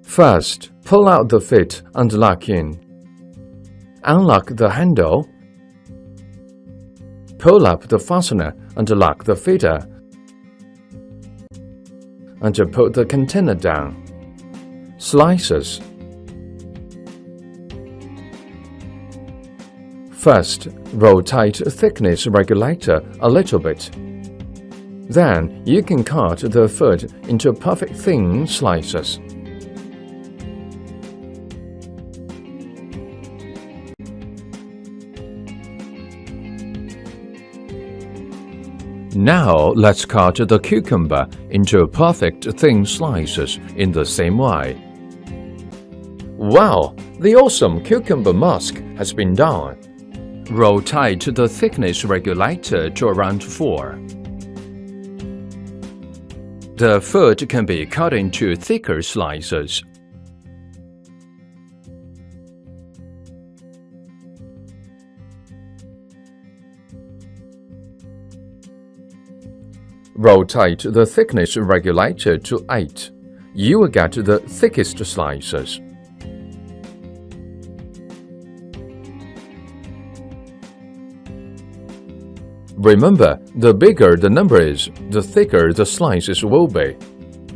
First, pull out the feet and lock in. Unlock the handle. Pull up the fastener and lock the feeder. And put the container down. Slices. First, rotate thickness regulator a little bit. Then, you can cut the food into perfect thin slices. Now, let's cut the cucumber into perfect thin slices in the same way. Wow! The awesome cucumber mask has been done. Rotate the thickness regulator to around 4. The food can be cut into thicker slices. Rotate the thickness regulator to 8. You will get the thickest slices. Remember, the bigger the number is, the thicker the slices will be.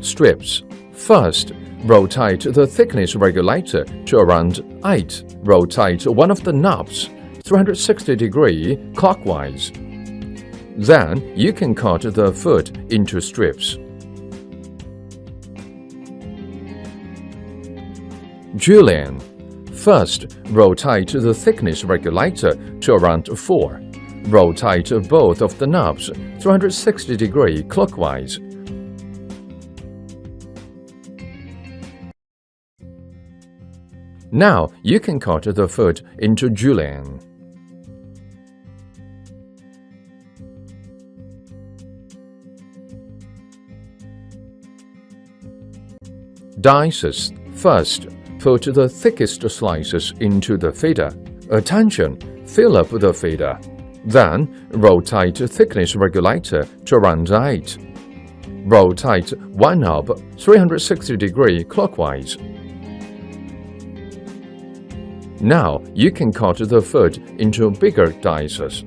Strips. First, rotate the thickness regulator to around 8. Rotate one of the knobs 360 degrees clockwise. Then, you can cut the food into strips. Julienne. First, rotate the thickness regulator to around 4. Rotate both of the knobs 360 degrees clockwise. Now, you can cut the food into julienne. Dices. First, put the thickest slices into the feeder. Attention! Fill up the feeder. Then, rotate thickness regulator to around 8. Rotate one knob 360 degrees clockwise. Now, you can cut the food into bigger dices.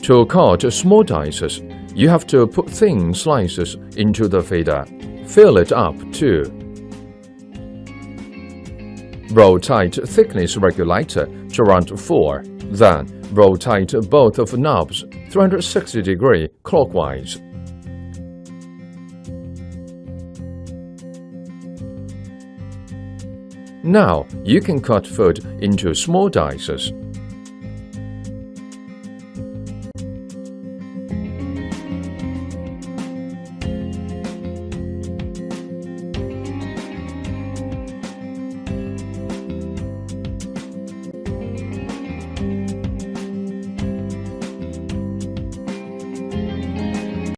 To cut small dices, you have to put thin slices into the feeder. Fill it up too. Rotate thickness regulator to around 4. Then, rotate both of knobs 360 degrees clockwise. Now, you can cut food into small dices.